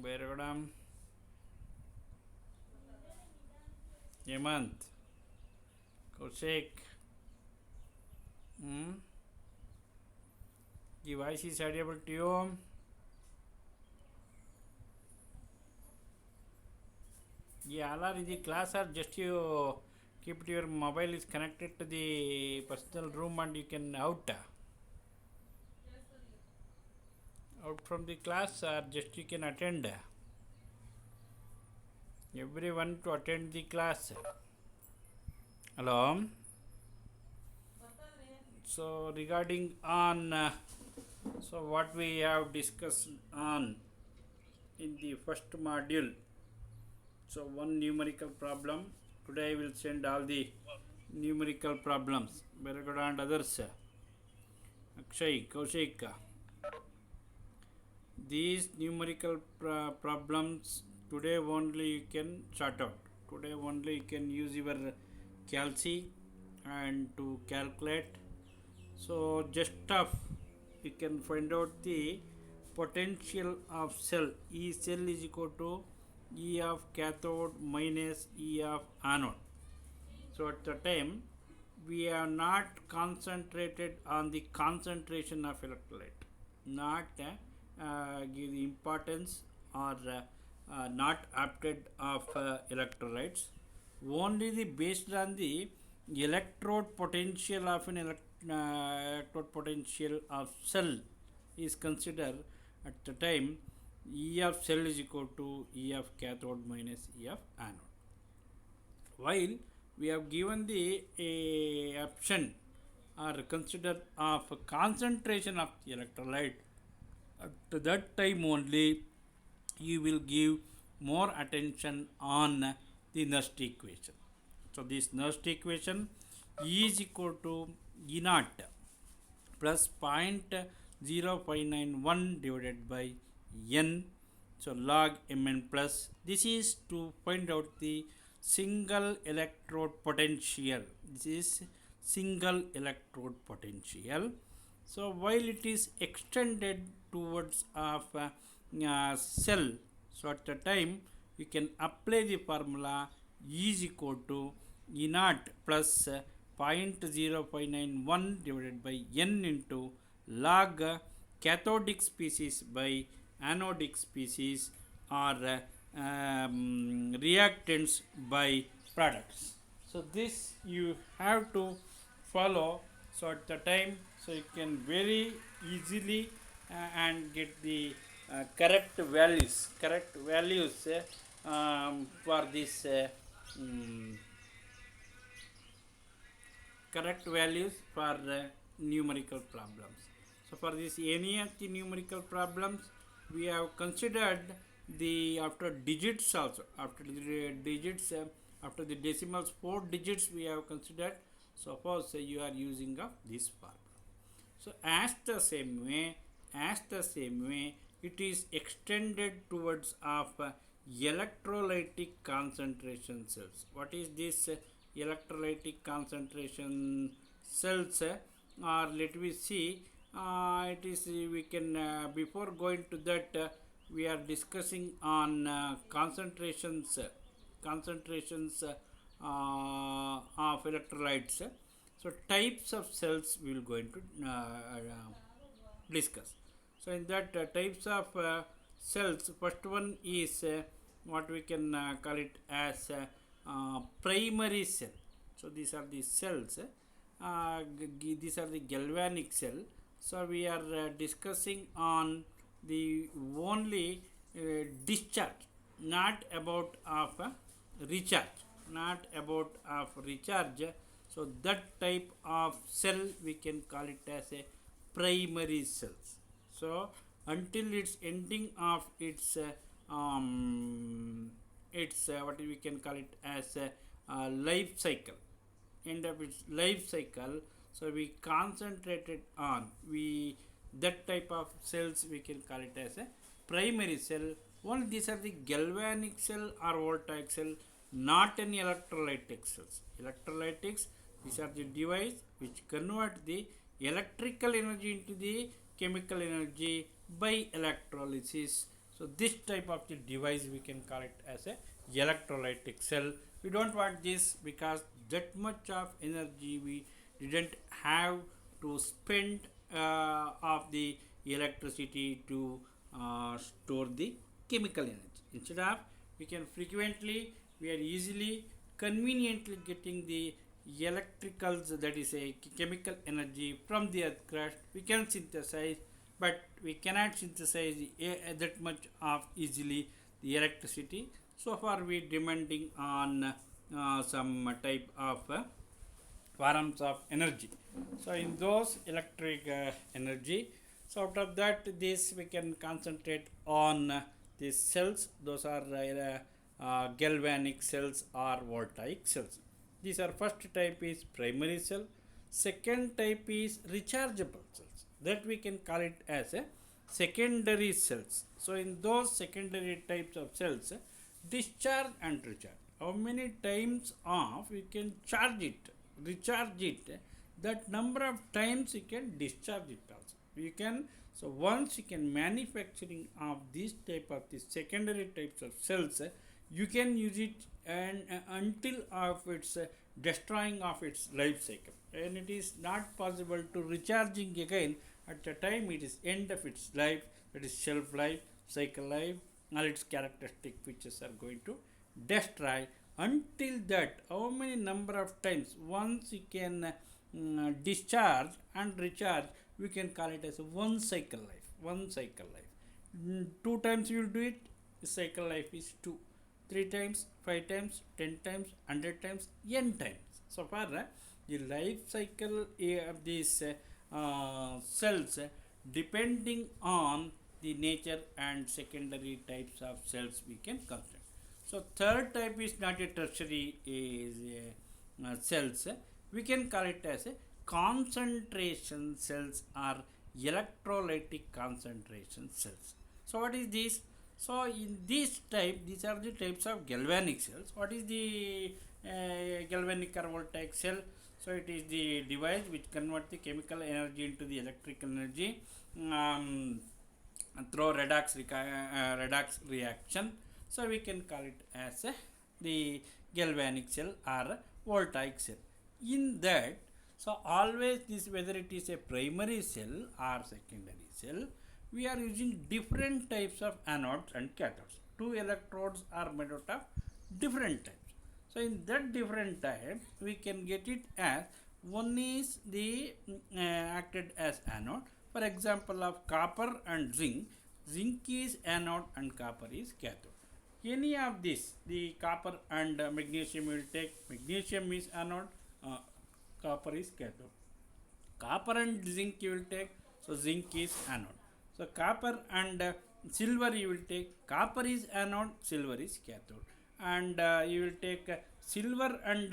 Beradam, Hemant, Kaushik. The voice is audible to you. Yeah, all are in the class or just you keep it your mobile is connected to the personal room and you can out from the class or just you can attend. Everyone to attend the class. Hello. So regarding on so what we have discussed on in the first module. So one numerical problem. Today I will send all the numerical problems. Beragada and others. Akshay, Kaushik. These numerical problems today only you can sort out. Today only you can use your calci and to calculate. So just of you can find out the potential of cell. E cell is equal to E of cathode minus E of anode. So at the time we are not concentrated on the concentration of electrolyte, not give the importance or not opted of electrolytes. Only the based on the electrode potential of an electrode potential of cell is considered at the time E of cell is equal to E of cathode minus E of anode. While we have given the option or consider of concentration of the electrolyte, at that time only you will give more attention on the Nernst equation. So this Nernst equation is equal to E naught plus 0.0591 divided by n. So log mn plus. This is to find out the single electrode potential. This is single electrode potential. So while it is extended towards of cell, so at the time you can apply the formula E is equal to E naught plus 0.0591 divided by n into log cathodic species by anodic species or reactants by products. So this you have to follow. So at the time, so you can very easily and get the correct values for this correct values for numerical problems. So for this any of the numerical problems we have considered the after digits also, after the digits after the decimals 4 digits we have considered. Suppose you are using of this formula. So as the same way it is extended towards of electrolytic concentration cells. What is this electrolytic concentration cells? Or let me see, it is we can before going to that we are discussing on concentrations of electrolytes. So types of cells we will going to discuss. So in that types of cells, first one is what we can call it as primary cell. So these are the cells. These are the galvanic cell. So we are discussing on the only discharge, not about of recharge, So that type of cell we can call it as a primary cells. So until its ending of its what we can call it as a life cycle, end of its life cycle. So we concentrated on that type of cells we can call it as a primary cell. Only these are the galvanic cell or voltaic cell, not any electrolytic cells. Electrolytics, these are the device which convert the electrical energy into the chemical energy by electrolysis. So So this type of the device we can call it as a electrolytic cell. We don't want this because that much of energy we didn't have to spend of the electricity to store the chemical energy. Instead of, we can frequently, we are easily conveniently getting the electricals, that is a chemical energy from the earth crust. We can synthesize, but we cannot synthesize that much of easily the electricity. So far we depending on some type of forms of energy. So in those electric energy, so out of that this we can concentrate on these cells. Those are galvanic cells or voltaic cells. These are, first type is primary cell, second type is rechargeable cells, that we can call it as a secondary cells. So in those secondary types of cells, discharge and recharge, how many times of you can charge it, recharge it, that number of times you can discharge it also. You can, so once you can manufacturing of this type of the secondary types of cells, you can use it and until of its destroying of its life cycle, and it is not possible to recharging again at the time it is end of its life, that is shelf life, cycle life, all its characteristic features are going to destroy. Until that, how many number of times once you can discharge and recharge, we can call it as a one cycle life, one cycle life. Two times you will do it, the cycle life is 2, 3 times, 5 times, 10 times, 100 times, n times. So far the life cycle of these cells depending on the nature and secondary types of cells we can consider. So third type is not a tertiary is cells. We can call it as a concentration cells or electrolytic concentration cells. So what is this? So in this type, these are the types of galvanic cells. What is the galvanic or voltaic cell? So it is the device which converts the chemical energy into the electrical energy through redox reaction. So we can call it as the galvanic cell or voltaic cell. In that, so always this, whether it is a primary cell or secondary cell, we are using different types of anodes and cathodes. Two electrodes are made out of different types. So in that different type, we can get it as, one is the acted as anode. For example of copper and zinc, zinc is anode and copper is cathode. Any of this, the copper and magnesium will take, magnesium is anode, copper is cathode. Copper and zinc you will take, so zinc is anode. So copper and silver you will take, copper is anode, silver is cathode. And you will take silver and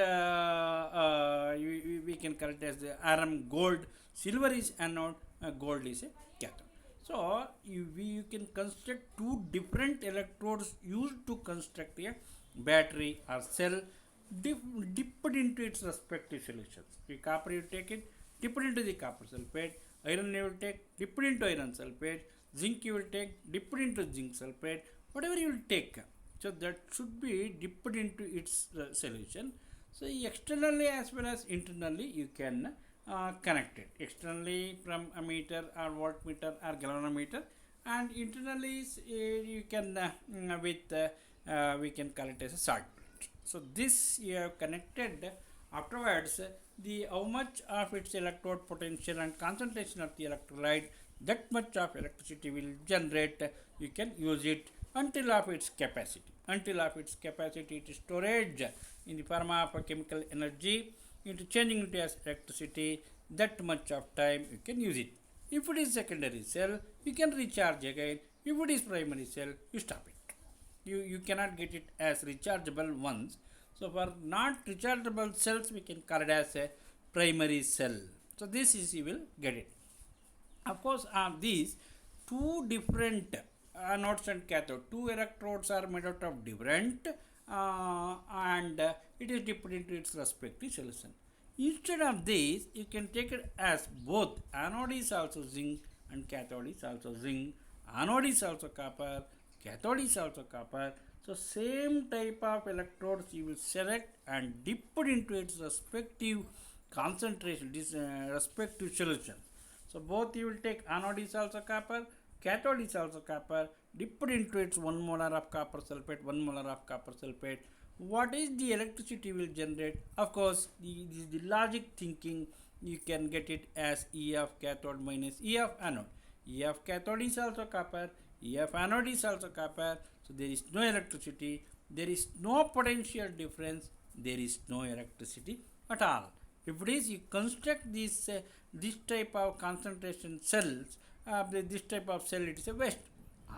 we can call it as the RM gold, silver is anode, gold is a cathode. So you can construct two different electrodes used to construct a battery or cell, dipped into its respective solutions. The copper you take it, dip it into the copper sulfate, iron you will take, dip it into iron sulfate, zinc you will take, dip it into zinc sulfate, whatever you will take. So that should be dipped into its solution. So externally as well as internally you can connect it. Externally from ammeter or voltmeter or galvanometer, and internally you can with we can call it as a salt plate. So this you have connected. Afterwards, the how much of its electrode potential and concentration of the electrolyte, that much of electricity will generate. You can use it until of its capacity. Until of its capacity, it is storage in the form of a chemical energy into changing it as electricity. That much of time you can use it. If it is secondary cell, you can recharge again. If it is primary cell, you stop it. You cannot get it as rechargeable once. So for not rechargeable cells, we can call it as a primary cell. So this is, you will get it. Of course, these two different anodes and cathode, two electrodes are made out of different and it is dipped into its respective solution. Instead of this, you can take it as both. Anode is also zinc and cathode is also zinc. Anode is also copper, cathode is also copper. So same type of electrodes you will select and dip it into its respective concentration, this respective solution. So both you will take anode is also copper, cathode is also copper, dip it into its 1 molar of copper sulfate, 1 molar of copper sulfate. What is the electricity will generate? Of course, the logic thinking, you can get it as E of cathode minus E of anode. E of cathode is also copper, E of anode is also copper. So there is no electricity, there is no potential difference, there is no electricity at all. If it is, you construct this type of concentration cells, this type of cell, it is a waste.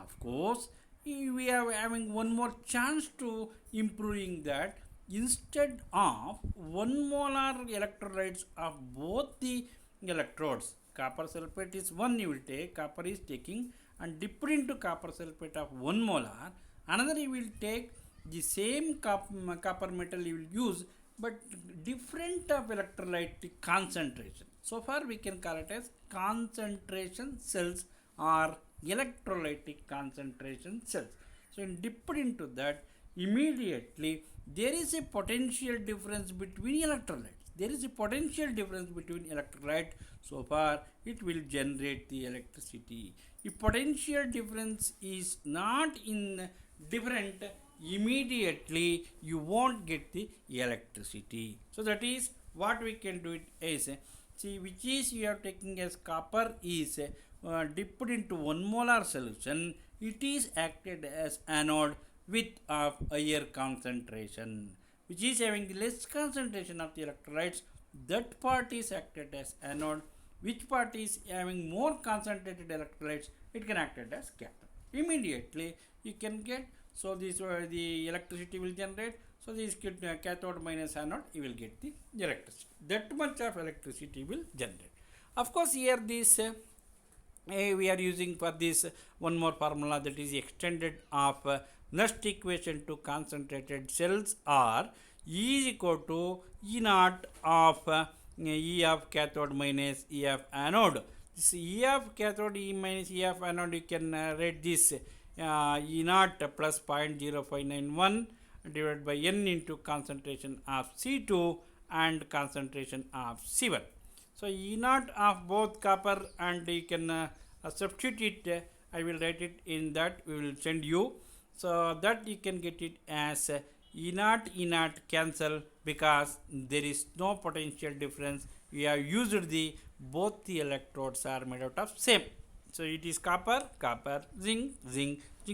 Of course, we are having one more chance to improving that. Instead of 1 molar electrolytes of both the electrodes, copper sulfate is 1 you will take, copper is taking, and dip it into copper sulfate of 1 molar. Another you will take the same copper metal you will use, but different of electrolyte concentration. So far we can call it as concentration cells or electrolytic concentration cells. So in dip into that, immediately there is a potential difference between electrolytes. There is a potential difference between electrolyte. So far it will generate the electricity. If potential difference is not in different, immediately you won't get the electricity. So that is what we can do it as, see, which is you are taking as copper is dipped into 1 molar solution, it is acted as anode with of higher concentration, which is having the less concentration of the electrolytes, that part is acted as anode. Which part is having more concentrated electrolytes, it can act as cathode. Immediately you can get, so this the electricity will generate. So this cathode minus anode, you will get the electricity. That much of electricity will generate. Of course, here this we are using for this one more formula, that is extended of Nernst equation to concentrated cells are E is equal to E naught of E of cathode minus E of anode. This E of cathode E minus E of anode, you can write this E naught plus 0.0591 divided by N into concentration of C2 and concentration of C1. So E naught of both copper, and you can substitute it. I will write it in that, we will send you. So that you can get it as E naught cancel, because there is no potential difference. We have used the both the electrodes are made out of same. So it is copper, zinc,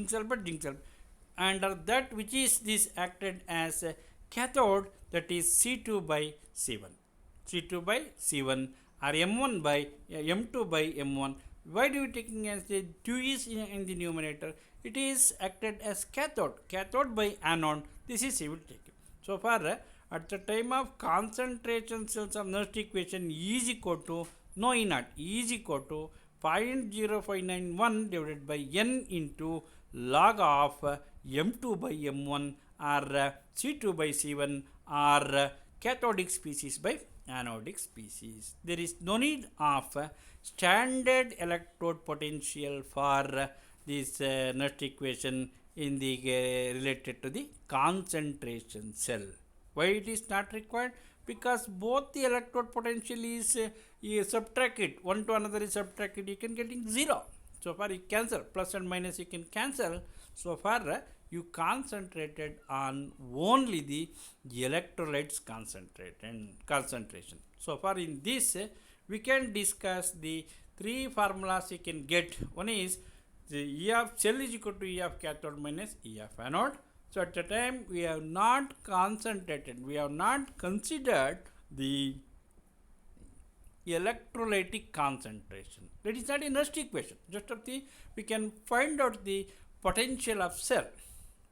sulfur, Under that, which is this acted as cathode, that is C2 by C1. C2 by C1 or M1 by M2 by M1. Why do you taking as the 2 is in the numerator? It is acted as cathode by anode. This is you will take it. So far, at the time of concentration cells of Nernst equation, E is equal to, no E naught, E is equal to 0.0591 divided by N into log of M2 by M1 or C2 by C1 or cathodic species by anodic species. There is no need of standard electrode potential for this Nernst equation in the related to the concentration cell. Why it is not required? Because both the electrode potential is you subtract it, one to another is subtracted, you can getting 0. So far you cancel, plus and minus you can cancel. So far you concentrated on only the electrolytes concentration. So far in this we can discuss the 3 formulas you can get. One is the E of cell is equal to E of cathode minus E of anode. So at the time we have not concentrated, we have not considered the electrolytic concentration. That is not a Nernst equation. Just of the, we can find out the potential of cell.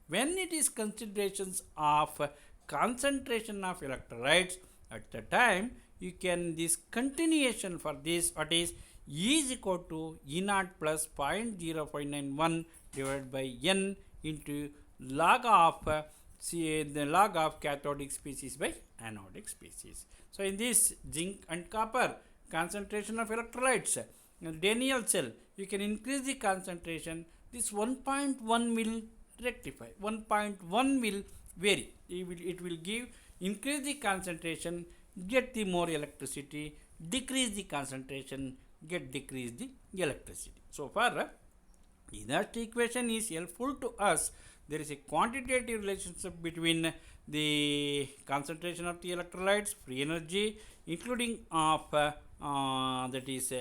When it is considerations of concentration of electrolytes, at the time you can this continuation for this, what is E is equal to E naught plus 0.0591 divided by N into log of the log of cathodic species by anodic species. So in this zinc and copper concentration of electrolytes, Daniell cell, you can increase the concentration, this 1.1 will rectify, 1.1 will vary, it will give, increase the concentration, get the more electricity, decrease the concentration, get decrease the electricity. So far that equation is helpful to us. There is a quantitative relationship between the concentration of the electrolytes, free energy, including of that is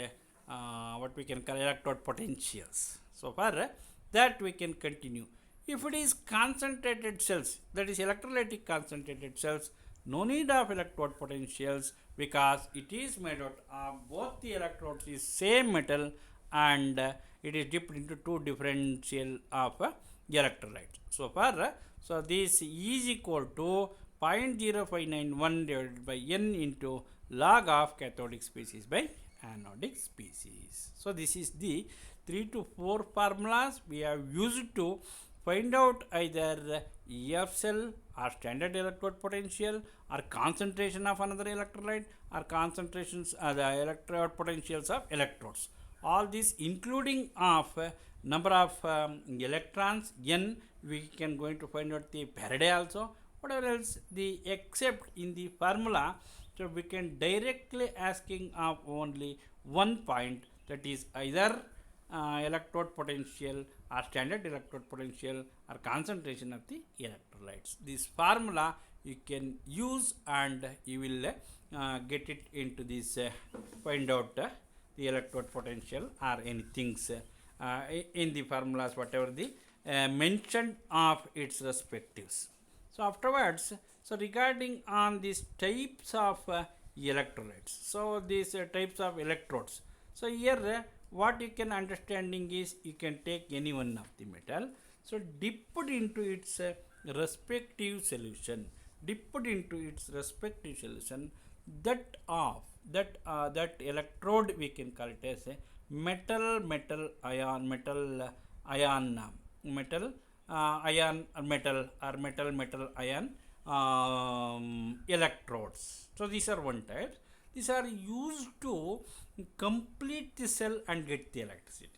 what we can call electrode potentials. So far that we can continue. If it is concentrated cells, that is electrolytic concentrated cells, no need of electrode potentials because it is made out of both the electrodes is same metal and it is dipped into two differential of electrolytes. So far, so this is equal to 0.0591 divided by n into log of cathodic species by anodic species. So this is the 3 to 4 formulas we have used to find out either EF cell or standard electrode potential or concentration of another electrolyte or concentrations the electrode potentials of electrodes. All this including of number of electrons n, we can going to find out the Faraday also, whatever else the except in the formula. So we can directly asking of only one point, that is either electrode potential or standard electrode potential or concentration of the electrolytes. This formula you can use and you will get it into this find out the electrode potential or anything in the formulas whatever the mentioned of its respectives. So afterwards, so regarding on these types of electrolytes, so these types of electrodes, so here what you can understanding is you can take any one of the metal, so dip it into its respective solution, that of that electrode we can call it as a metal ion ion electrodes. So these are one type. These are used to complete the cell and get the electricity.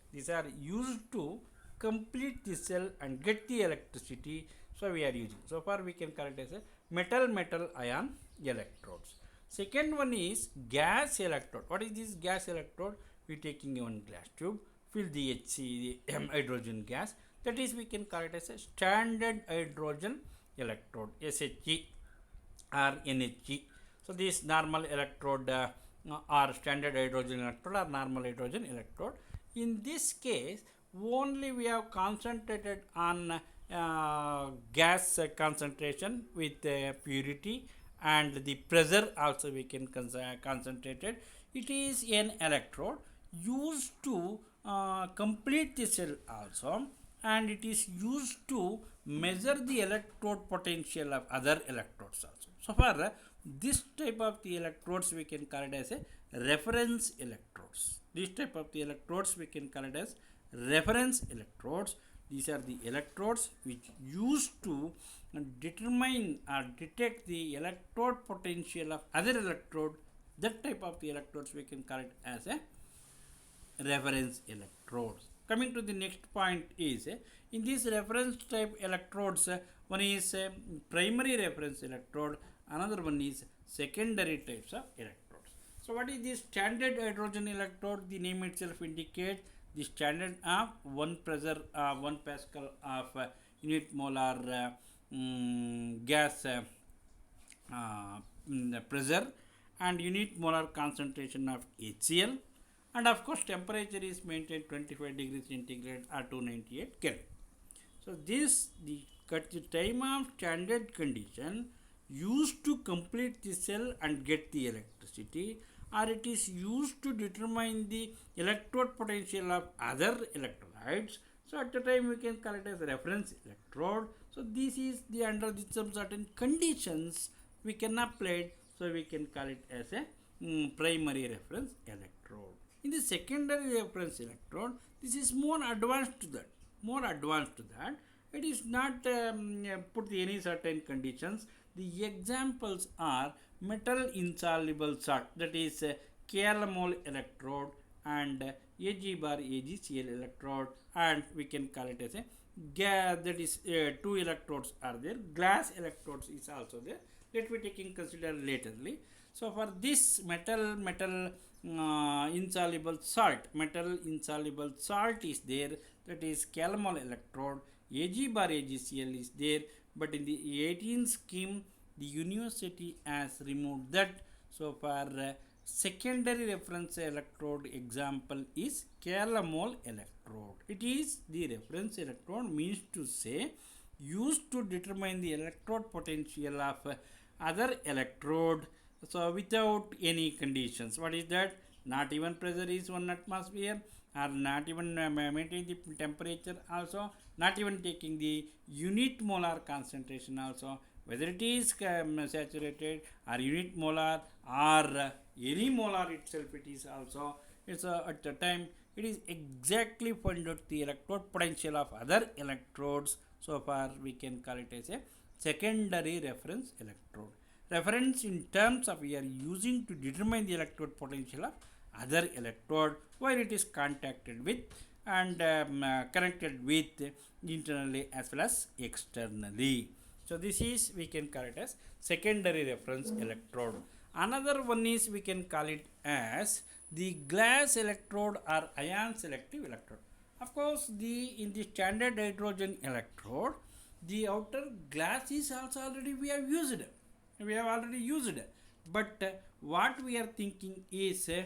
So we are using. So far we can call it as a metal ion electrodes. Second one is gas electrode. What is this gas electrode? We taking one glass tube, fill the HC hydrogen gas. That is we can call it as a standard hydrogen electrode, SHE or NHE. So this normal electrode or standard hydrogen electrode or normal hydrogen electrode. In this case, only we have concentrated on gas concentration with purity and the pressure also we can concentrated. It is an electrode used to complete the cell also, and it is used to measure the electrode potential of other electrodes also. So far this type of the electrodes we can call it as a reference electrodes. This type of the electrodes we can call it as reference electrodes. These are the electrodes which used to determine or detect the electrode potential of other electrode. That type of the electrodes we can call it as a reference electrodes. Coming to the next point is in these reference type electrodes, one is primary reference electrode, another one is secondary types of electrodes. So what is this standard hydrogen electrode? The name itself indicates the standard of 1 pressure 1 pascal of unit molar gas pressure and unit molar concentration of HCl, and of course temperature is maintained 25 degrees centigrade or 298 Kelvin. So this the time of standard condition used to complete the cell and get the electricity, or it is used to determine the electrode potential of other electrolytes. So at the time we can call it as a reference electrode. So this is the under some certain conditions we can apply it, so we can call it as a primary reference electrode. In the secondary reference electrode, this is more advanced to that. It is not put any certain conditions. The examples are metal insoluble salt, that is Kl-mol electrode and Ag bar AgCl electrode, and we can call it as a that is two electrodes are there. Glass electrodes is also there. Let me taking consider laterly. So for this metal insoluble salt is there, that is calomel electrode. Ag bar AgCl is there, but in the 18th scheme the university has removed that. So for secondary reference electrode example is calomel electrode. It is the reference electrode, means to say used to determine the electrode potential of other electrode, so without any conditions. What is that? Not even pressure is 1 atmosphere, or not even maintaining the temperature also, not even taking the unit molar concentration also, whether it is saturated or unit molar or any molar itself, it is also, it's at the time it is exactly find out the electrode potential of other electrodes. So far we can call it as a secondary reference electrode. Reference in terms of we are using to determine the electrode potential of other electrode where it is contacted with and connected with internally as well as externally. So this is, we can call it as secondary reference electrode. Another one is, we can call it as the glass electrode or ion selective electrode. Of course, in the standard hydrogen electrode, the outer glass is also already we have used. We have already used, but what we are thinking is the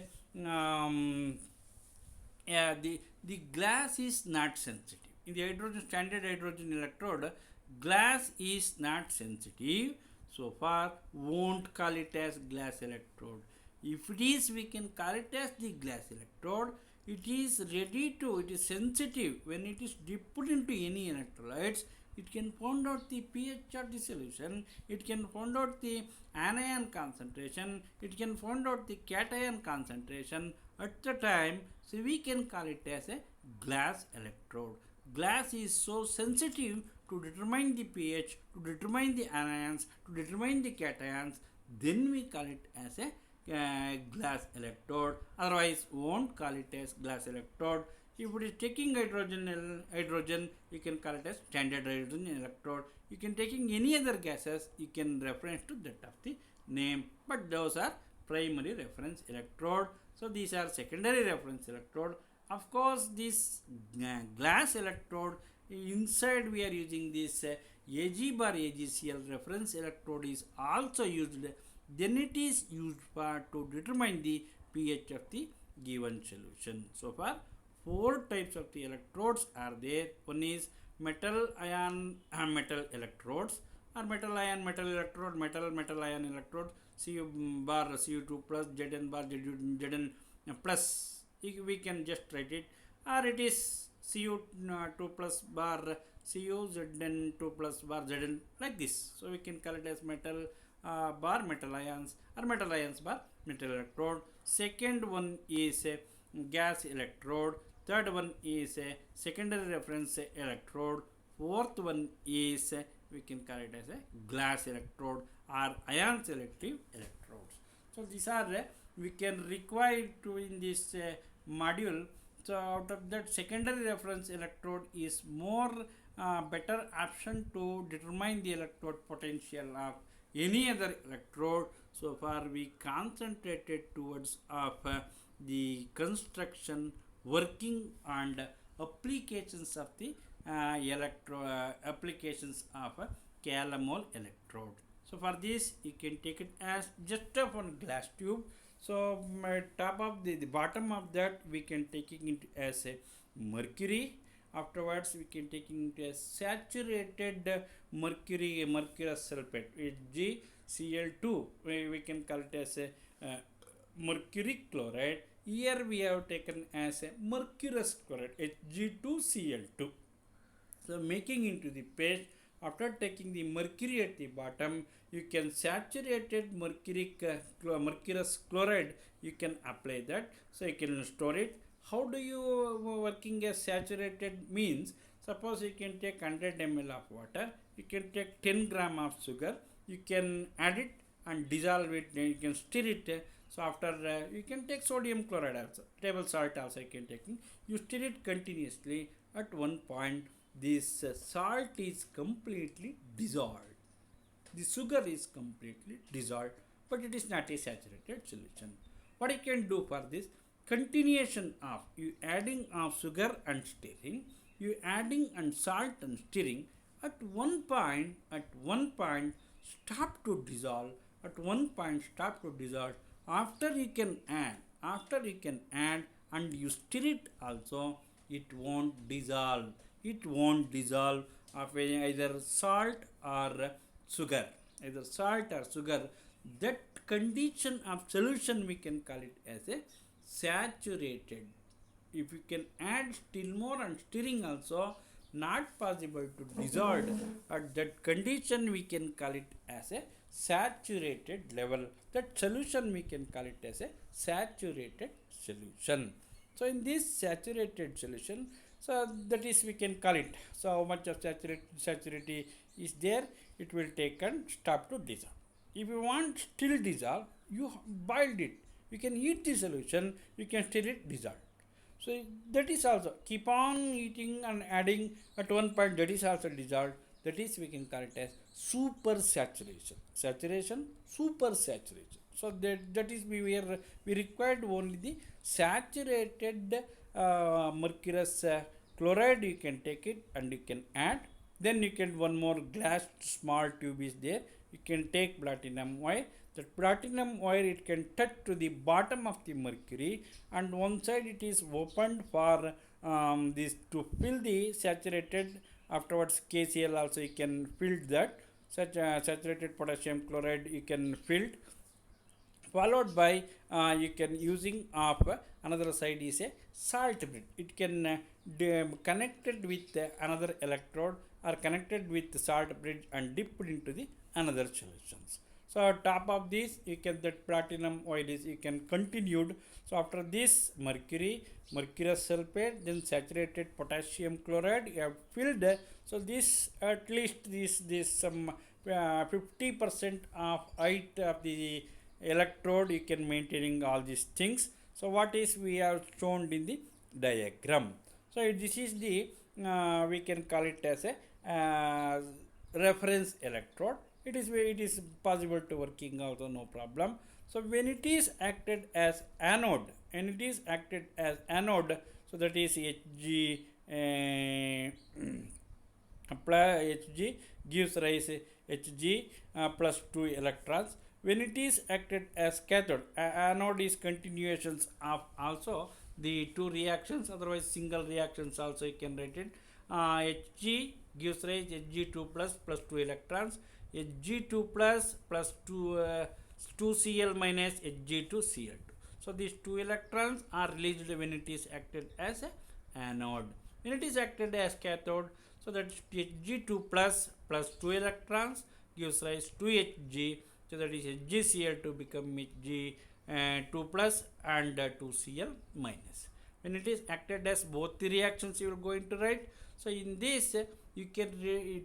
glass is not sensitive. In the standard hydrogen electrode, glass is not sensitive. So far, won't call it as glass electrode. If it is, we can call it as the glass electrode. It is it is sensitive when it is dipped into any electrolytes. It can find out the pH of the solution, it can find out the anion concentration, it can find out the cation concentration at the time. So we can call it as a glass electrode. Glass is so sensitive to determine the pH, to determine the anions, to determine the cations, then we call it as a glass electrode. Otherwise won't call it as glass electrode. If it is taking hydrogen, you can call it as standard hydrogen electrode. You can taking any other gases, you can reference to that of the name, but those are primary reference electrode. So these are secondary reference electrode. Of course, this glass electrode, inside we are using this Ag bar AgCl reference electrode is also used. Then it is used for to determine the pH of the given solution. So far, 4 types of the electrodes are there. One is metal ion metal electrodes, or metal ion metal electrode, metal ion electrode, Cu bar Cu2 plus, Zn bar Zn plus. We can just write it, or it is Cu2 plus bar Cu Zn2 plus bar Zn, like this. So we can call it as metal bar metal ions, or metal ions bar metal electrode. Second one is a gas electrode. Third one is a secondary reference electrode. Fourth one is we can call it as a glass electrode or ion selective electrodes. So these are we can require to in this module. So out of that, secondary reference electrode is more better option to determine the electrode potential of any other electrode. So far we concentrated towards of the construction, working and applications of the applications of a calomel electrode. So for this, you can take it as just of one glass tube. So top of the bottom of that, we can take it as a mercury. Afterwards, we can take it as saturated mercurous sulfate, HgCl2. We can call it as a mercury chloride. Here we have taken as a mercurous chloride, Hg2Cl2. So making into the paste, after taking the mercury at the bottom, you can saturated mercurous chloride, you can apply that. So you can store it. How do you working as saturated means? Suppose you can take 100 ml of water, you can take 10 gram of sugar, you can add it and dissolve it, then you can stir it. So after you can take sodium chloride also, table salt also you can take. You stir it continuously. At one point, this salt is completely dissolved. The sugar is completely dissolved, but it is not a saturated solution. What you can do for this? Continuation of you adding of sugar and stirring, you adding and salt and stirring. At one point, stop to dissolve. At one point, stop to dissolve. After you can add, and you stir it also, it won't dissolve. It won't dissolve of either salt or sugar, either salt or sugar. That condition of solution we can call it as a saturated. If you can add still more and stirring also, not possible to dissolve. At that condition we can call it as a saturated level. That solution we can call it as a saturated solution. So in this saturated solution, so that is we can call it. So how much of saturity is there? It will take and stop to dissolve. If you want still dissolve, you boiled it. You can eat the solution. You can still it dissolve. So that is also keep on eating and adding. At one point that is also dissolved. That is we can call it as super saturation. Saturation, super saturation. So that is we required only the saturated mercurous chloride. You can take it and you can add. Then you can one more glass small tube is there. You can take platinum wire. That platinum wire it can touch to the bottom of the mercury, and one side it is opened for this to fill the saturated. Afterwards KCl also you can fill that. Such saturated potassium chloride you can fill, followed by you can using of another side is a salt bridge. It can connected with another electrode or connected with the salt bridge and dipped into the another solutions. So on top of this you can that platinum oil is you can continued. So after this mercurous sulfate, then saturated potassium chloride you have filled. So this at least this some 50% of height of the electrode you can maintaining all these things. So what is we have shown in the diagram. So this is the we can call it as a reference electrode. It is possible to working also, no problem. So when it is acted as anode, so that is Hg Hg gives rise Hg plus 2 electrons. When it is acted as cathode, anode is continuations of also the two reactions, otherwise single reactions also you can write it. Hg gives rise Hg2 plus 2 electrons, Hg2 plus 2Cl minus Hg2Cl2. So these two electrons are released when it is acted as a anode. When it is acted as cathode, so that Hg2 plus 2 electrons gives rise to Hg. So that is HgCl2 become Hg2 plus and 2Cl minus. When it is acted as both the reactions you are going to write. So in this you can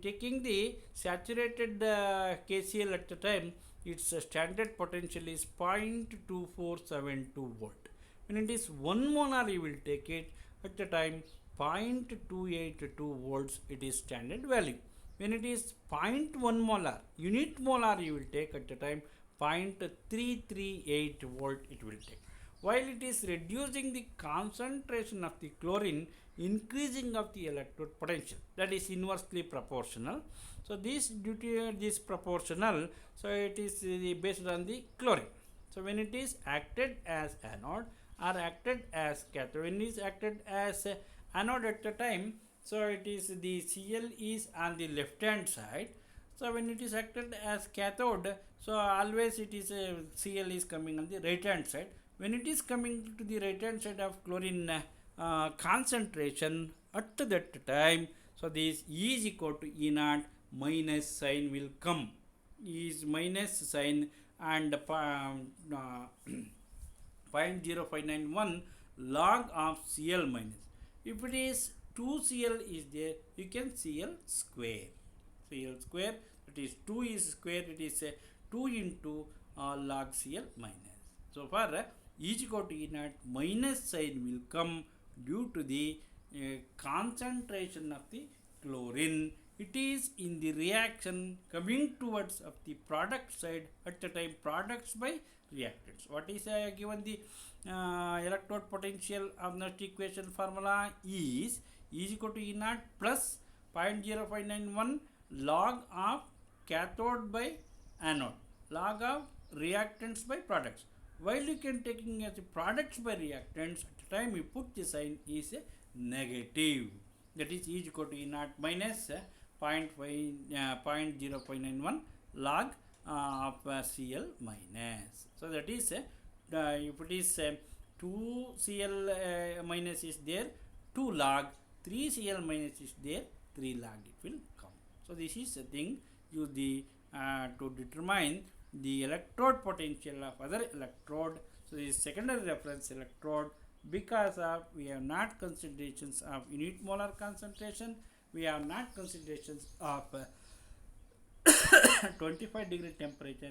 taking the saturated KCl at the time, its standard potential is 0.2472 volt. When it is 1 molar you will take it at the time 0.282 volts, it is standard value. When it is 0.1 molar, unit molar you will take at the time 0.338 volt it will take. While it is reducing the concentration of the chlorine, increasing of the electrode potential, that is inversely proportional. So this due to this proportional, so it is based on the chlorine. So when it is acted as anode or acted as cathode, when it is acted as anode at the time, so it is the Cl is on the left hand side. So when it is acted as cathode, so always it is Cl is coming on the right hand side. When it is coming to the right hand side of chlorine concentration at that time, so this E is equal to E naught, minus sign will come. E is minus sign and 0.0591 log of Cl minus. If it is 2Cl is there, you can Cl square. Cl square, that is 2 is square, it is 2 into log Cl minus. So for is equal to E naught, minus sign will come due to the concentration of the chlorine. It is in the reaction coming towards of the product side at the time products by reactants. What is given the electrode potential of the equation formula is equal to E naught plus 0.0591 log of cathode by anode, log of reactants by products. While you can taking as products by reactants, at the time you put the sign is a negative. That is equal to E naught minus 0.0591 log of Cl minus. So that is if it is 2 Cl minus is there, 2 log, 3 Cl minus is there, 3 log it will come. So this is the thing use the to determine the electrode potential of other electrode. So this is secondary reference electrode. Because of we have not considerations of unit molar concentration, we have not considerations of 25 degree temperature,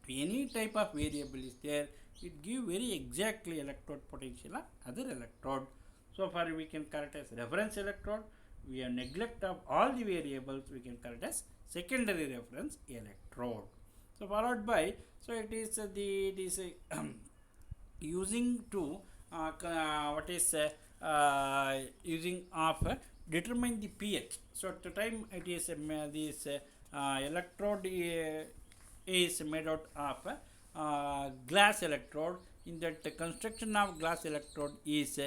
any type of variable is there, it give very exactly electrode potential of other electrode. So far we can correct as reference electrode. We have neglect of all the variables, we can correct as secondary reference electrode. So followed by, so it is using to what is using of determine the pH. So at the time it is this electrode is made out of glass electrode. In that the construction of glass electrode is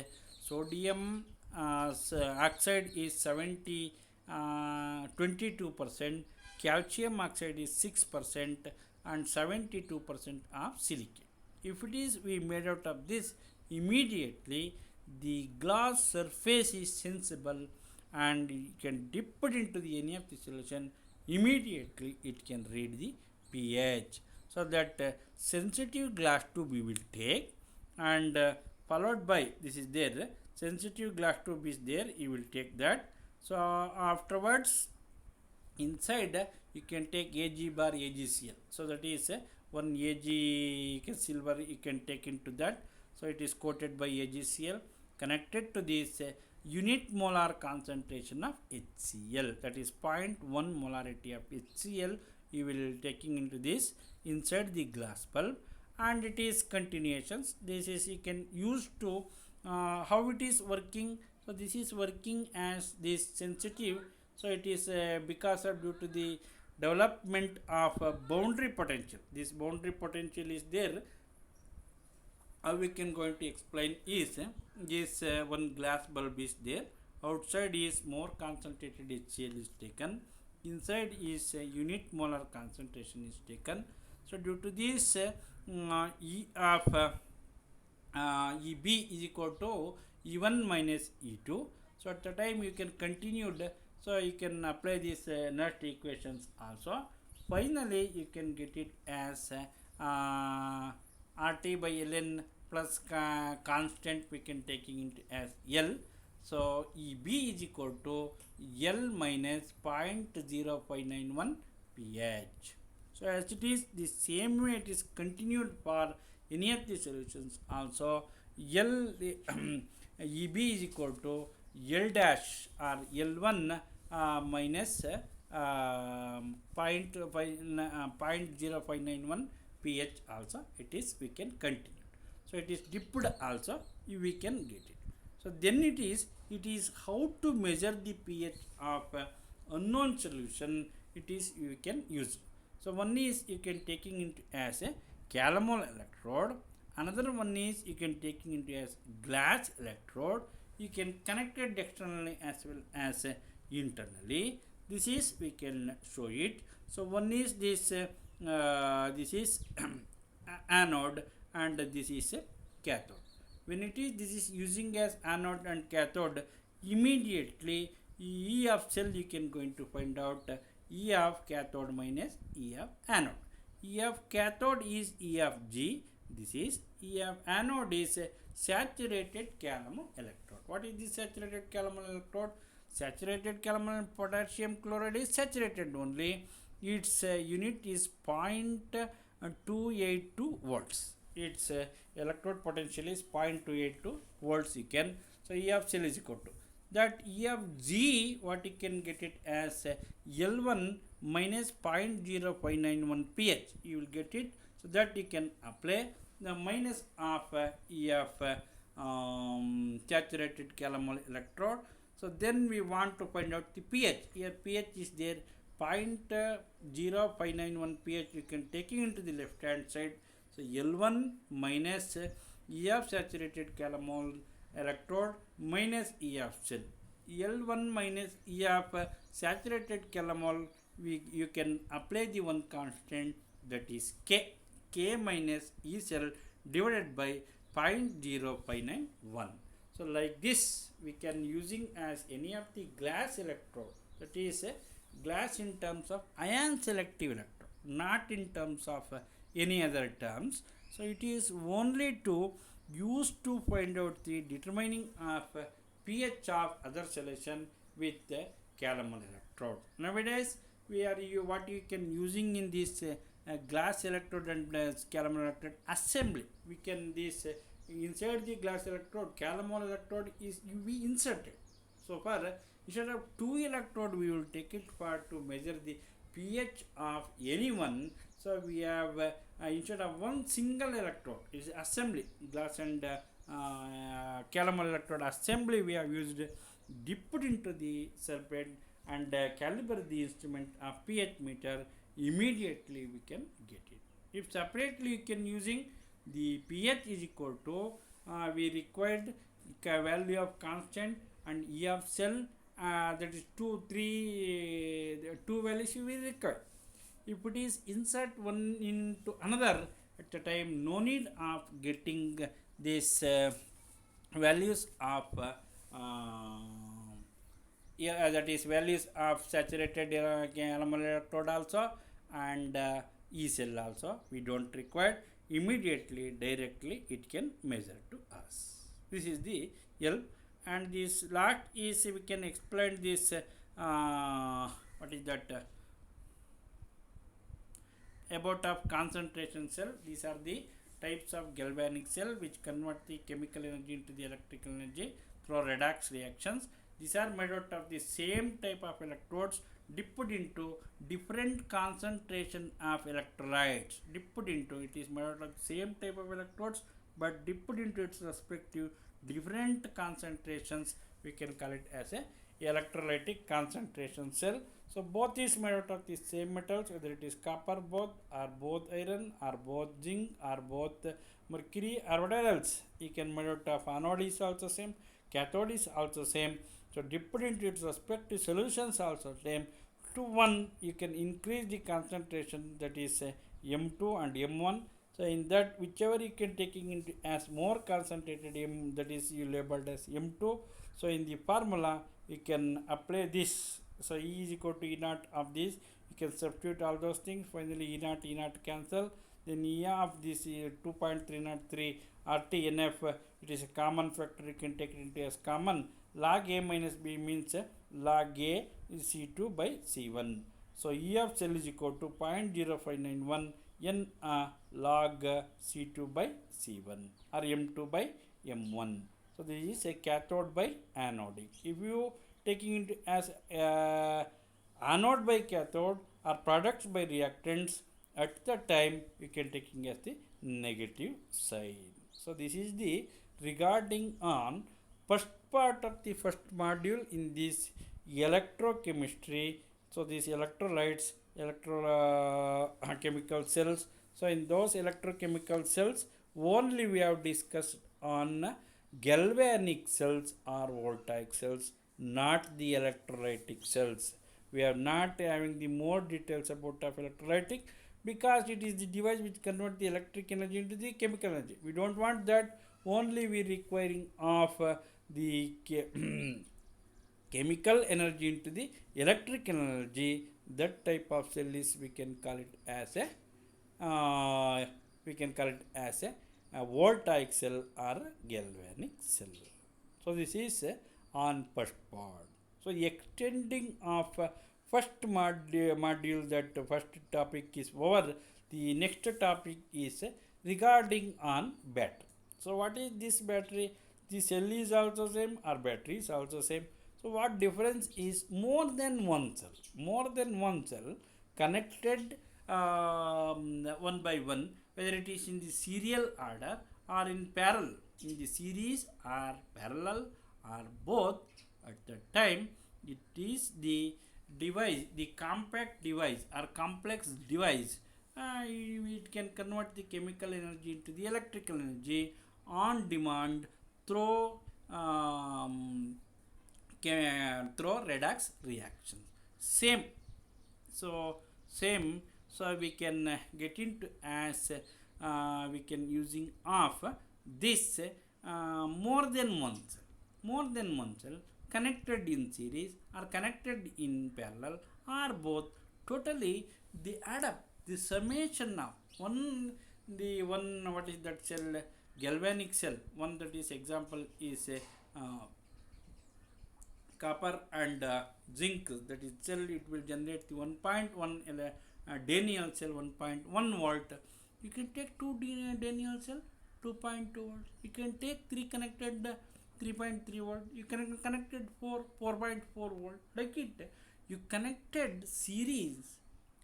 sodium oxide is 22%, calcium oxide is 6%, and 72% of silicate. If it is we made out of this, immediately the glass surface is sensible and you can dip it into the any of the solution, immediately it can read the pH. So that sensitive glass tube we will take, and followed by this is there, sensitive glass tube is there, you will take that. So afterwards inside you can take Ag bar AgCl. So that is 1 Ag silver you can take into that. So it is coated by AgCl connected to this unit molar concentration of HCl, that is 0.1 molarity of HCl you will taking into this inside the glass bulb, and it is continuations. This is you can use to how it is working. So this is working as this sensitive. So it is because of due to the development of boundary potential. This boundary potential is there. How we can going to explain is this one glass bulb is there. Outside is more concentrated HCl is taken. Inside is unit molar concentration is taken. So due to this E of EB is equal to E1 minus E2. So at the time you can continue. So you can apply these next equations also. Finally you can get it as RT by ln plus constant we can taking it as L. So EB is equal to L minus 0.0591 pH. So as it is the same way it is continued for any of the solutions also. L EB is equal to L dash or L1 minus 0.0591 pH also it is we can continue. So it is dipped also we can get it. So then it is how to measure the pH of unknown solution, it is you can use. So one is you can taking into as a calomel electrode, another one is you can taking into as glass electrode. You can connect it externally as well as internally. This is we can show it. So one is this this is anode and this is a cathode. When it is this is using as anode and cathode, immediately E of cell you can going to find out E of cathode minus E of anode. E of cathode is E of G. This is E of anode is saturated calomel electrode. What is this saturated calomel electrode? Saturated calomel potassium chloride is saturated only. Its unit is 0.0 282 volts. Its electrode potential is 0.282 volts. You can, so E of cell is equal to that. E of G, what you can get it as L1 minus 0.0591 pH. You will get it, so that you can apply the minus of E of saturated calomel electrode. So then we want to find out the pH. Here pH is there, 0.0591 pH. You can take it into the left hand side. So L1 minus E of saturated calomel electrode minus E of cell. L1 minus E of saturated calomel, you can apply the one constant, that is K. K minus E cell divided by 0.0591. So like this we can using as any of the glass electrode, that is glass in terms of ion selective electrode, not in terms of any other terms. So it is only to use to find out the determining of pH of other solution with the calomel electrode. Nowadays we are what you can using in this glass electrode and calomel electrode assembly. We can this inside the glass electrode, calomel electrode is UV inserted. So far instead of two electrode we will take it for to measure the pH of anyone. So we have instead of one single electrode is assembly, glass and calomel electrode assembly, we have used dipped into the surface and calibrate the instrument of pH meter. Immediately we can get it. If separately you can using the pH is equal to we required value of constant and E of cell, that is 2 values we require. If it is insert one into another at the time, no need of getting this values of that is values of saturated calomel electrode also and E cell also we don't require. Immediately directly it can measure to us. This is the L, and this last is we can explain this what is that about of concentration cell. These are the types of galvanic cell which convert the chemical energy into the electrical energy through redox reactions. These are made out of the same type of electrodes dipped into different concentration of electrolytes. Dipped into, it is made out of the same type of electrodes but dipped into its respective different concentrations. We can call it as a electrolytic concentration cell. So both is made out of the same metals, whether it is copper both or both iron or both zinc or both mercury or whatever else. You can made out of anode is also same, cathode is also same. So dipped into its respective solutions also same. To 1 you can increase the concentration, that is M2 and M1. So in that whichever you can taking into as more concentrated M, that is you labeled as M2. So in the formula you can apply this. So E is equal to E naught of this. You can substitute all those things. Finally E naught cancel. Then E of this 2.303 RTNF, it is a common factor. You can take it into as common. Log A minus B means log A is C2 by C1. So E of cell is equal to 0.0591 N log C2 by C1 or M2 by M1. So this is a cathode by anodic. If you taking into as anode by cathode or products by reactants, at the time you can taking as the negative sign. So this is the regarding on first part of the first module in this electrochemistry. So these electrolytes, electrochemical cells. So in those electrochemical cells only we have discussed on galvanic cells or voltaic cells, not the electrolytic cells. We are not having the more details about of electrolytic, because it is the device which convert the electric energy into the chemical energy. We don't want that. Only we requiring of the chemical energy into the electrical energy. That type of cell is we can call it as a voltaic cell or galvanic cell. So this is on first part. So extending of first module, that first topic is over. The next topic is regarding on battery. So what is this battery? The cell is also same or battery is also same. So what difference is more than one cell? More than one cell connected one by one, whether it is in the serial order or in parallel, in the series or parallel or both at the time. It is the device, the compact device or complex device. It can convert the chemical energy into the electrical energy on demand through through redox reactions. Same. So same. So we can get into as we can using of this more than one cell, more than one cell connected in series or connected in parallel or both. Totally they add up the summation of one, the one, what is that cell, galvanic cell, one that is example is a copper and zinc, that is cell, it will generate the 1.1 Daniel cell 1.1 volt. You can take two Daniel cell 2.2 volts. You can take three connected 3.3 volt. You can connected 4.4 volt. Like it, you connected series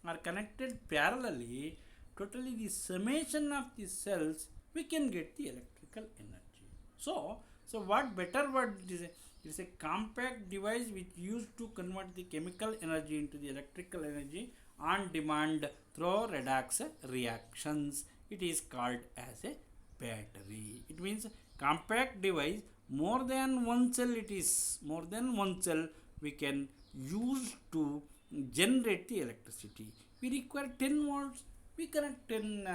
or connected parallelly. Totally the summation of the cells, we can get the electrical energy. So what better word it is? It is a compact device which used to convert the chemical energy into the electrical energy on demand through redox reactions. It is called as a battery. It means compact device, more than one cell, it is more than one cell we can use to generate the electricity. We require 10 volts, we connect 10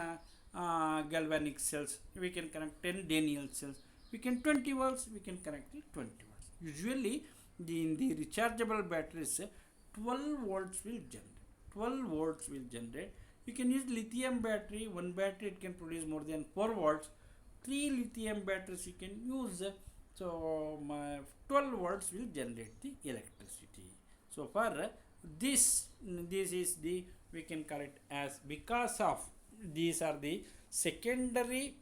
galvanic cells, we can connect 10 Daniel cells, we can 20 volts, we can connect the 20 volts. Usually in the rechargeable batteries 12 volts will generate, 12 volts will generate. You can use lithium battery, one battery it can produce more than 4 volts, 3 lithium batteries you can use. So 12 volts will generate the electricity. So for this is the, we can call it as, because of these are the secondary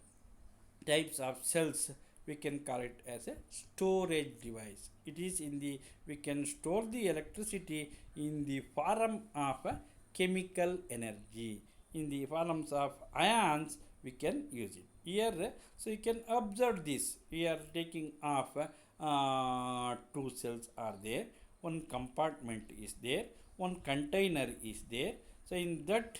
types of cells, we can call it as a storage device. It is in the, we can store the electricity in the form of chemical energy, in the forms of ions we can use it here. So you can observe this, we are taking off two cells are there, one compartment is there, one container is there. So in that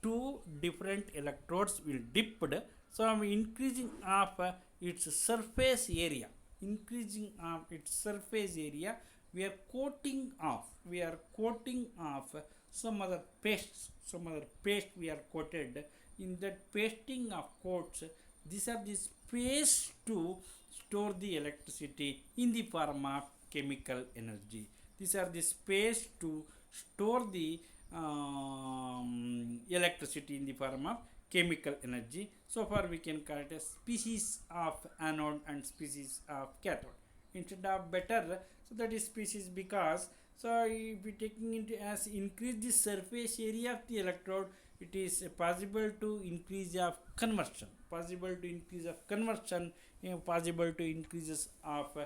two different electrodes will dipped. So I am increasing of its surface area, increasing of its surface area, we are coating off, we are coating off some other paste, some other paste we are coated. In that pasting of coats, these are the space to store the electricity in the form of chemical energy. These are the space to store the electricity in the form of chemical energy. So far we can call it a species of anode and species of cathode. Instead of better, so that is species, because so if we taking into as increase the surface area of the electrode, it is possible to increase of conversion, possible to increase of conversion, possible to increases of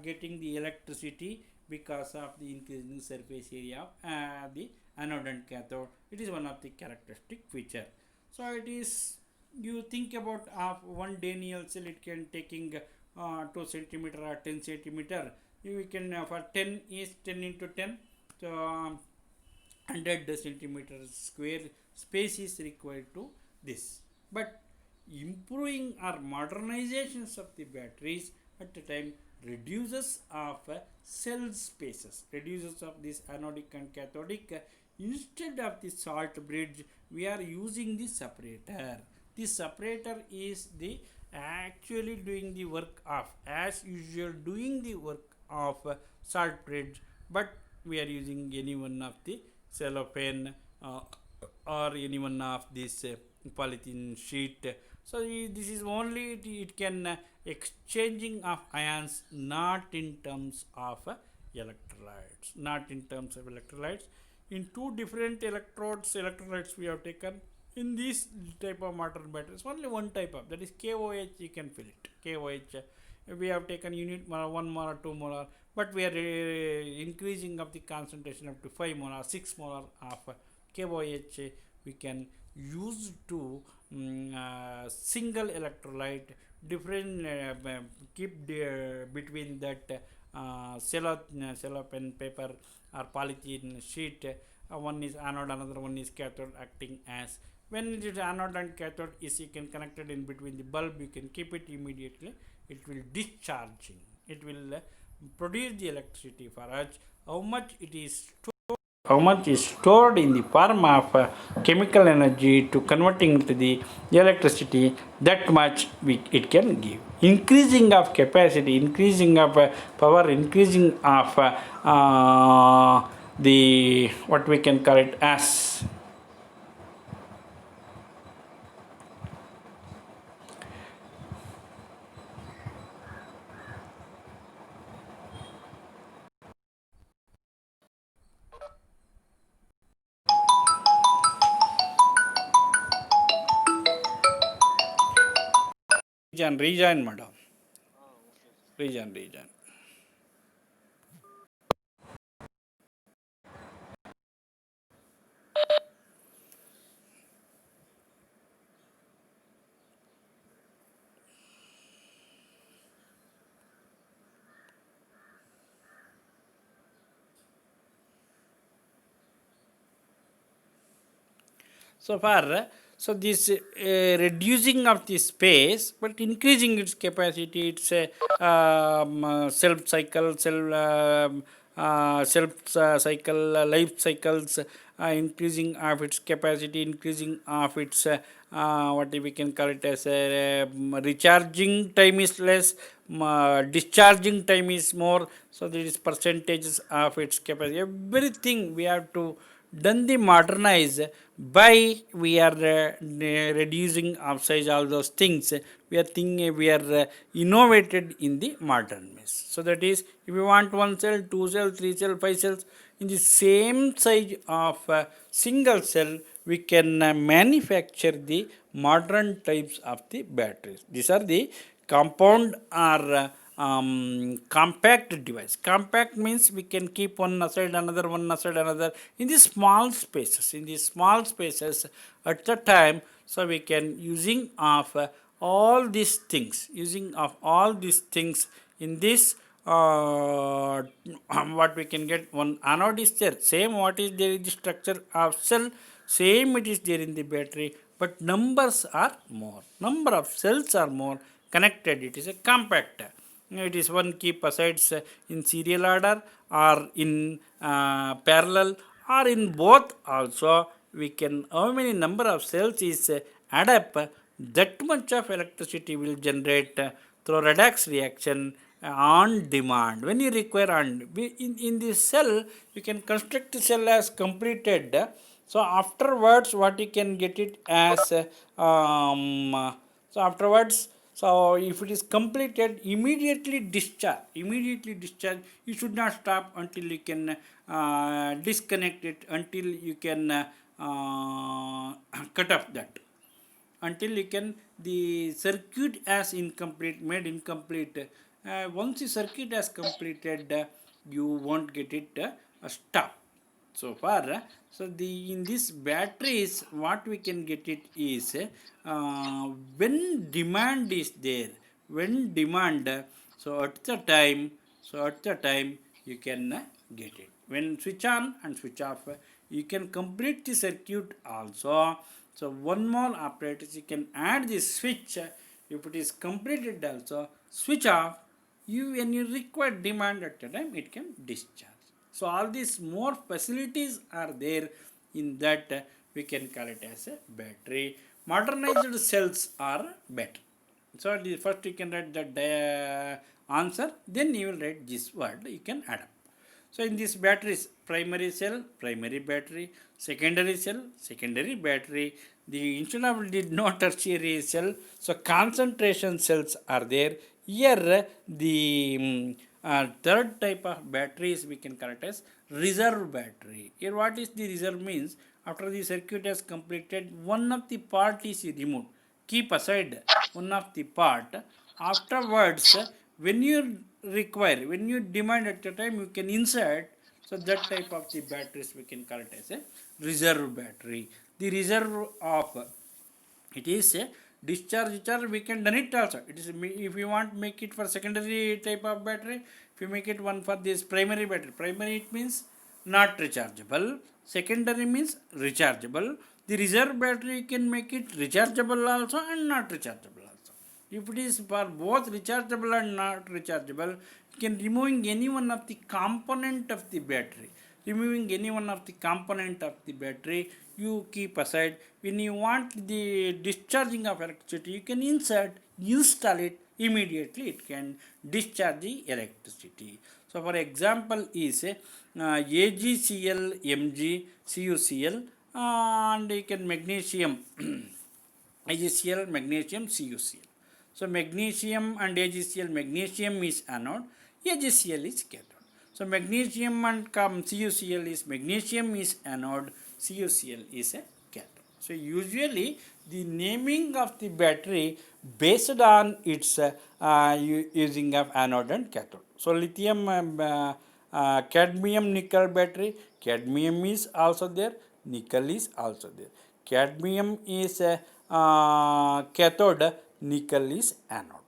getting the electricity because of the increasing surface area of the anode and cathode. It is one of the characteristic feature. So it is, you think about of one Daniel cell, it can taking 2 centimeter or 10 centimeter. You can for 10 is 10 into 10, so 100 centimeters square space is required to this. But improving or modernizations of the batteries at the time reduces of cell spaces, reduces of this anodic and cathodic. Instead of the salt bridge, we are using the separator. This separator is the actually doing the work of, as usual, doing the work of salt bridge, but we are using any one of the cellophane or any one of this polythene sheet. So this is only it can exchanging of ions, not in terms of electrolytes, not in terms of electrolytes. In two different electrolytes we have taken, In this type of modern batteries, only one type of, that is KOH, you can fill it. KOH, we have taken unit molar, 1 molar, 2 molar, but we are increasing of the concentration up to 5 molar, 6 molar of KOH. We can use to single electrolyte, different keep between that cellophane paper or polythene sheet. One is anode, another one is cathode, acting as, when it is anode and cathode is, you can connected in between the bulb, you can keep it immediately, it will discharging, it will produce the electricity for us. How much it is stored, how much is stored in the form of chemical energy to converting to the electricity, that much it can give. Increasing of capacity, increasing of power, increasing of the, what we can call it as, region, madam. Region. So far, so this reducing of the space, but increasing its capacity, its self cycle, self cycle, life cycles, increasing of its capacity, increasing of its what we can call it as recharging time is less, discharging time is more. So there is percentages of its capacity. Everything we have to done the modernize by, we are reducing of size, all those things we are thinking, we are innovated in the modern mess. So that is, if you want one cell, two cell, three cell, five cells in the same size of single cell, we can manufacture the modern types of the batteries. These are the compound or compact device. Compact means we can keep one aside another, one aside another in the small spaces. In the small spaces at the time, so we can using of all these things, using of all these things in this what we can get, one anode is there, same what is there in the structure of cell, same it is there in the battery, but numbers are more, number of cells are more connected, it is a compact. It is one keep aside in serial order or in parallel or in both also. We can, how many number of cells is add up, that much of electricity will generate through redox reaction on demand. When you require on, in this cell, you can construct the cell as completed. So afterwards, what you can get it as so afterwards, so if it is completed, immediately discharge. You should not stop until you can disconnect it, until you can cut off that, until you can, the circuit as incomplete, made incomplete. Once the circuit has completed, you won't get it stop. So far, so the, in this batteries, what we can get it is when demand is there, when demand, so at the time, you can get it. When switch on and switch off, you can complete the circuit also. So one more operators, you can add this switch. If it is completed also, switch off, you, when you require demand at the time, it can discharge. So all these more facilities are there in that, we can call it as a battery. Modernized cells are better. So the first you can write the answer, then you will write this word, you can add up. So in this batteries, primary cell, primary battery, secondary cell, secondary battery. The instead of the no tertiary cell, so concentration cells are there. Here the third type of batteries we can call it as reserve battery. Here what is the reserve means? After the circuit has completed, one of the part is removed. Keep aside one of the part. Afterwards, when you require, when you demand at the time, you can insert. So that type of the batteries we can call it as a reserve battery. The reserve of it is a discharge charge, we can done it also. It is if you want make it for secondary type of battery, if you make it one for this primary battery, primary it means not rechargeable, secondary means rechargeable. The reserve battery can make it rechargeable also and not rechargeable also. If it is for both rechargeable and not rechargeable, you can removing any one of the component of the battery. Removing any one of the component of the battery, you keep aside. When you want the discharging of electricity, you can insert, install it immediately. It can discharge the electricity. So, for example, is AgCl, Mg, CuCl, and you can magnesium. AgCl, magnesium, CuCl. So magnesium and AgCl, magnesium is anode, AgCl is cathode. So magnesium and CuCl is magnesium is anode, CuCl is a cathode. So usually the naming of the battery based on its using of anode and cathode. So lithium cadmium nickel battery, cadmium is also there, nickel is also there. Cadmium is cathode, nickel is anode.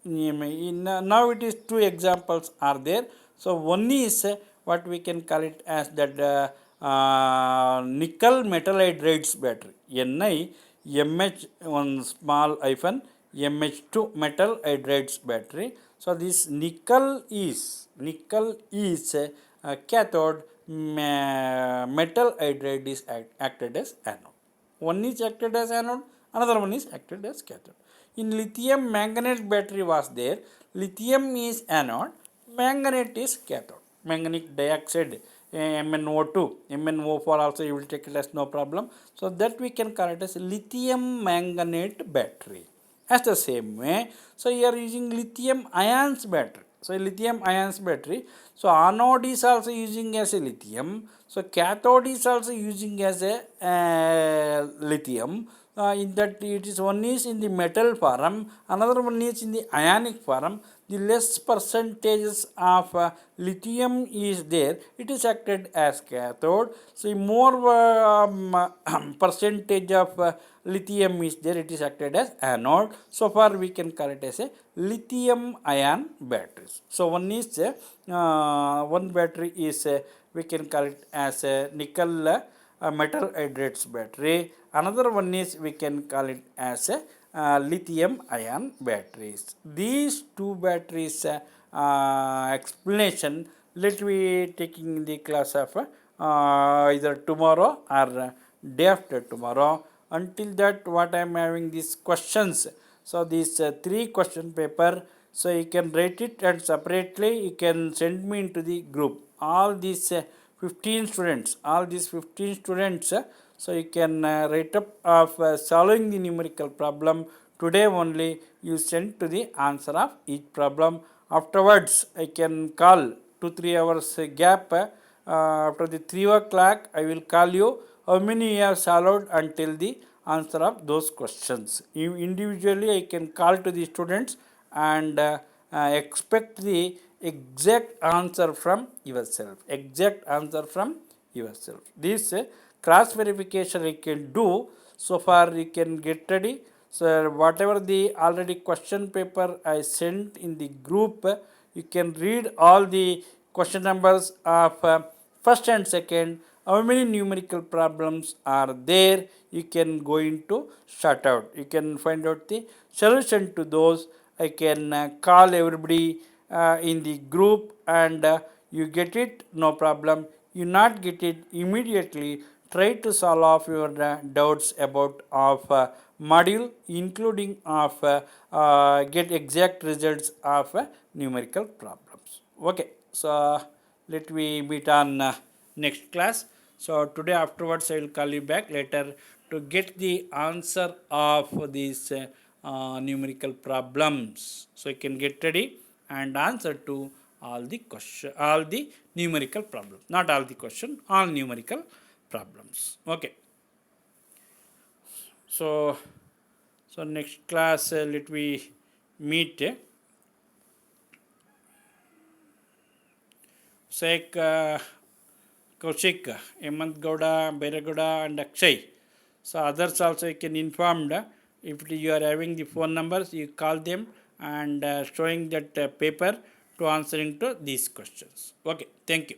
Now it is two examples are there. So one is what we can call it as that nickel metal hydrides battery, Ni MH one small hyphen MH2 metal hydrides battery. So this nickel is cathode, metal hydride is acted as anode. One is acted as anode, another one is acted as cathode. In lithium manganate battery was there, lithium is anode, manganate is cathode. Manganic dioxide, MnO2, MnO4 also you will take it as no problem. So that we can call it as lithium manganate battery. As the same way, so you are using lithium ions battery. So lithium ions battery. So anode is also using as a lithium. So cathode is also using as a lithium. In that it is one is in the metal form, another one is in the ionic form. The less percentages of lithium is there, it is acted as cathode. So more percentage of lithium is there, it is acted as anode. So far we can call it as a lithium ion batteries. So one is one battery is we can call it as a nickel metal hydrides battery. Another one is we can call it as a lithium ion batteries. These two batteries explanation let me taking in the class of either tomorrow or day after tomorrow. Until that, what I am having these questions. So these three question paper. So you can write it and separately you can send me into the group. All these 15 students, all these 15 students. So you can write up of solving the numerical problem. Today only you send to the answer of each problem. Afterwards, I can call 2-3 hours gap. After the 3 o'clock, I will call you how many you have solved until the answer of those questions. Individually, I can call to the students and expect the exact answer from yourself. Exact answer from yourself. This cross verification you can do. So far you can get ready. So whatever the already question paper I sent in the group, you can read all the question numbers of first and second. How many numerical problems are there? You can go into sort out. You can find out the solution to those. I can call everybody in the group and you get it, no problem. You not get it immediately, try to solve off your doubts about of module, including of get exact results of numerical problems. Okay, so let me meet on next class. So today afterwards I will call you back later to get the answer of these numerical problems. So you can get ready and answer to all the question, all the numerical problems. Not all the question, all numerical problems. Okay. So next class let we meet Sheikh Kaushik, Hemant Gowda, Beragoda and Akshay. So others also you can inform. If you are having the phone numbers, you call them and showing that paper to answering to these questions. Okay, thank you.